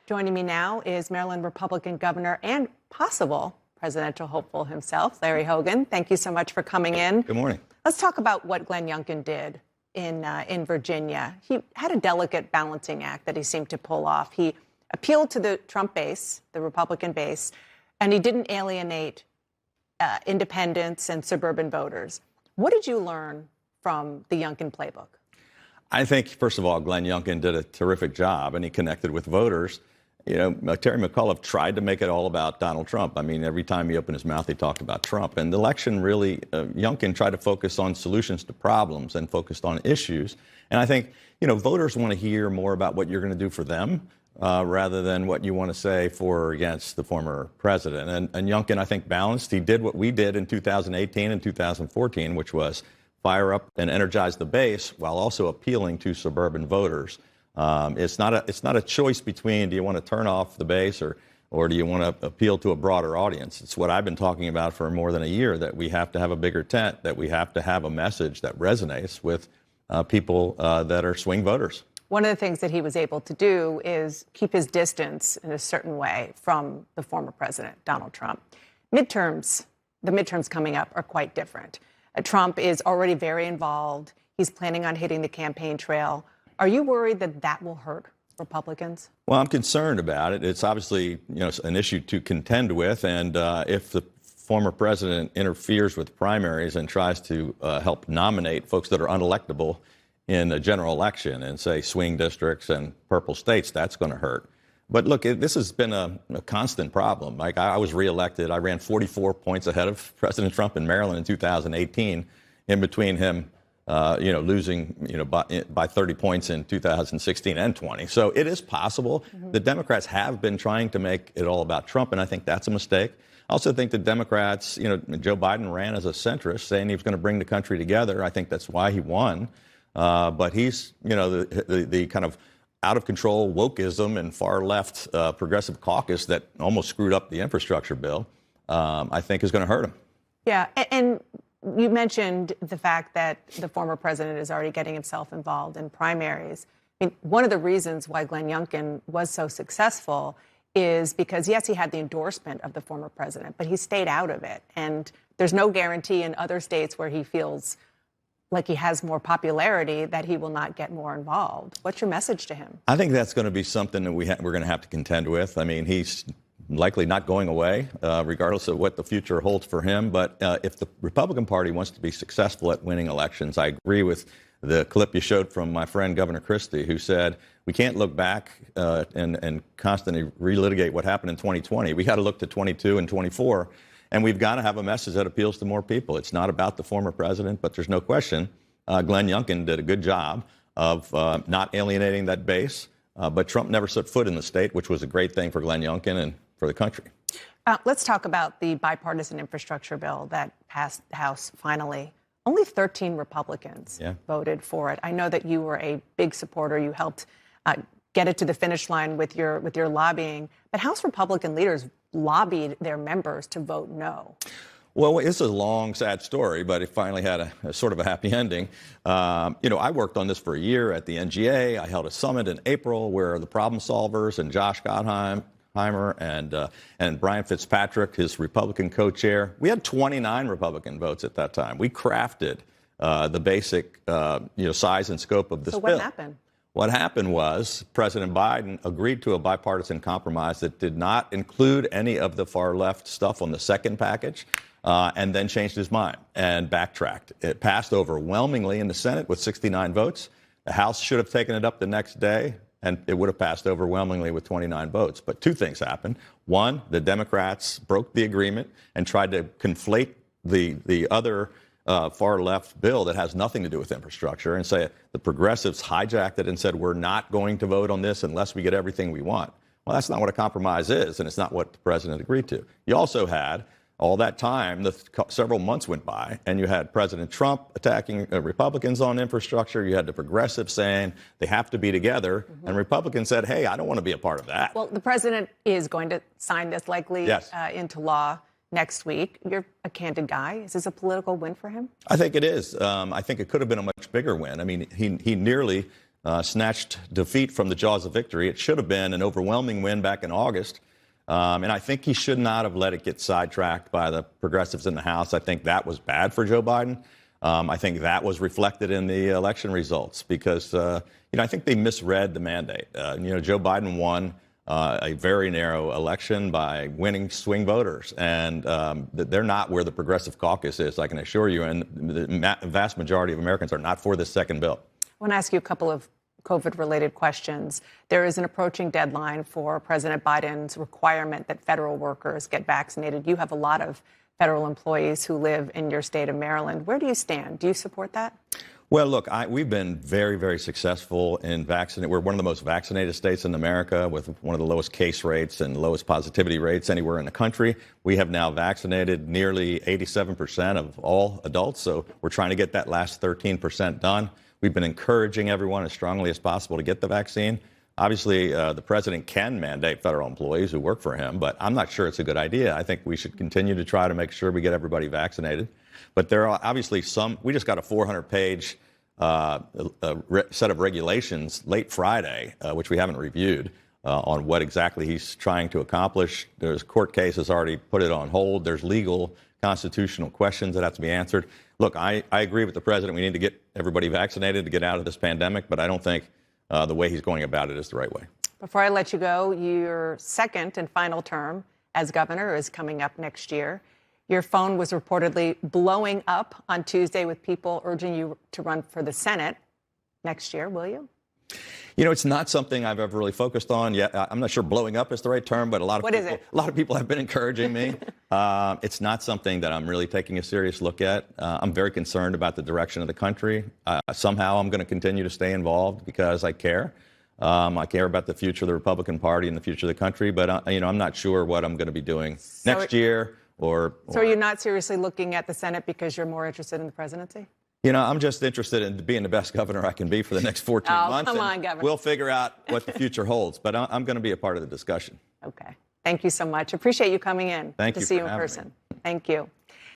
Joining me now is Maryland Republican Governor and possible presidential hopeful himself, Larry Hogan. Thank you so much for coming in. Good morning. Let's talk about what Glenn Youngkin did in Virginia. He had a delicate balancing act that he seemed to pull off. He appealed to the Trump base, the Republican base, and he didn't alienate independents and suburban voters. What did you learn from the Youngkin playbook? I think, first of all, Glenn Youngkin did a terrific job, and he connected with voters. You know, Terry McAuliffe tried to make it all about Donald Trump. I mean, every time he opened his mouth, he talked about Trump. And the election really, Youngkin tried to focus on solutions to problems and focused on issues. And I think, you know, voters want to hear more about what you're going to do for them rather than what you want to say for or against the former president. And Youngkin, I think, balanced. He did what we did in 2018 and 2014, which was fire up and energize the base while also appealing to suburban voters. It's not a choice between do you want to turn off the base or do you want to appeal to a broader audience. It's what I've been talking about for more than a year, that we have to have a bigger tent, that we have to have a message that resonates with people that are swing voters. One of the things that he was able to do is keep his distance in a certain way from the former president, Donald Trump. The midterms coming up are quite different. Trump is already very involved. He's planning on hitting the campaign trail. Are you worried that that will hurt Republicans? Well, I'm concerned about it. It's obviously, you know, an issue to contend with. And if the former president interferes with primaries and tries to help nominate folks that are unelectable in a general election and say swing districts and purple states, that's going to hurt. But look, this has been a constant problem. Like, I was reelected. I ran 44 points ahead of President Trump in Maryland in 2018, in between him losing, by 30 points in 2016 and 20. So it is possible. Mm-hmm. The Democrats have been trying to make it all about Trump, and I think that's a mistake. I also think the Democrats, Joe Biden ran as a centrist, saying he was going to bring the country together. I think that's why he won. But he's, the kind of out-of-control wokeism and far-left progressive caucus that almost screwed up the infrastructure bill, I think is going to hurt him. Yeah, and you mentioned the fact that the former president is already getting himself involved in primaries. I mean, one of the reasons why Glenn Youngkin was so successful is because, yes, he had the endorsement of the former president, but he stayed out of it. And there's no guarantee in other states where he feels like he has more popularity that he will not get more involved. What's your message to him? I think that's going to be something that we're going to have to contend with. I mean, he's likely not going away, regardless of what the future holds for him. But if the Republican Party wants to be successful at winning elections, I agree with the clip you showed from my friend Governor Christie, who said we can't look back and constantly relitigate what happened in 2020. We got to look to 22 and 24. And we've got to have a message that appeals to more people. It's not about the former president, but there's no question Glenn Youngkin did a good job of not alienating that base. But Trump never set foot in the state, which was a great thing for Glenn Youngkin and for the country. Let's talk about the bipartisan infrastructure bill that passed the House finally. Only 13 Republicans voted for it. I know that you were a big supporter. You helped get it to the finish line with your lobbying. But House Republican leaders lobbied their members to vote no. Well, it's a long, sad story, but it finally had a sort of a happy ending. I worked on this for a year at the NGA. I held a summit in April where the problem solvers and Josh Gottheimer and Brian Fitzpatrick, his Republican co-chair, we had 29 Republican votes at that time. We crafted the basic size and scope of this bill. So what happened? What happened was President Biden agreed to a bipartisan compromise that did not include any of the far left stuff on the second package, and then changed his mind and backtracked. It passed overwhelmingly in the Senate with 69 votes. The House should have taken it up the next day, and it would have passed overwhelmingly with 29 votes. But two things happened. One, the Democrats broke the agreement and tried to conflate the other far left bill that has nothing to do with infrastructure and say the progressives hijacked it and said we're not going to vote on this unless we get everything we want. Well, that's not what a compromise is, and it's not what the president agreed to. You also had all that time, several months went by, and you had President Trump attacking Republicans on infrastructure. You had the progressives saying they have to be together, and Republicans said, hey, I don't want to be a part of that. Well, the president is going to sign this likely into law next week. You're a candid guy. Is this a political win for him? I think it is. I think it could have been a much bigger win. I mean, he nearly snatched defeat from the jaws of victory. It should have been an overwhelming win back in August. And I think he should not have let it get sidetracked by the progressives in the House. I think that was bad for Joe Biden. I think that was reflected in the election results because, I think they misread the mandate. Joe Biden won a very narrow election by winning swing voters. And they're not where the progressive caucus is, I can assure you. And the vast majority of Americans are not for this second bill. I want to ask you a couple of COVID-related questions. There is an approaching deadline for President Biden's requirement that federal workers get vaccinated. You have a lot of federal employees who live in your state of Maryland. Where do you stand? Do you support that? Well, look, we've been very, very successful in vaccinating. We're one of the most vaccinated states in America with one of the lowest case rates and lowest positivity rates anywhere in the country. We have now vaccinated nearly 87% of all adults, so we're trying to get that last 13% done. We've been encouraging everyone as strongly as possible to get the vaccine. Obviously, the president can mandate federal employees who work for him, but I'm not sure it's a good idea. I think we should continue to try to make sure we get everybody vaccinated. But there are obviously we just got a 400-page set of regulations late Friday, which we haven't reviewed, on what exactly he's trying to accomplish. There's court cases already put it on hold. There's legal constitutional questions that have to be answered. Look, I agree with the president. We need to get everybody vaccinated to get out of this pandemic, but I don't think the way he's going about it is the right way. Before I let you go, your second and final term as governor is coming up next year. Your phone was reportedly blowing up on Tuesday with people urging you to run for the Senate next year. Will you? It's not something I've ever really focused on yet. I'm not sure blowing up is the right term, but a lot of people have been encouraging me. It's not something that I'm really taking a serious look at. I'm very concerned about the direction of the country. Somehow I'm going to continue to stay involved because I care. I care about the future of the Republican Party and the future of the country, but I'm not sure what I'm going to be doing next year. So are you not seriously looking at the Senate because you're more interested in the presidency? I'm just interested in being the best governor I can be for the next 14 months. Come on, Governor. We'll figure out what the future holds, but I'm going to be a part of the discussion. Okay. Thank you so much. Appreciate you coming in. Thank you. Good to see you in person. Thank you.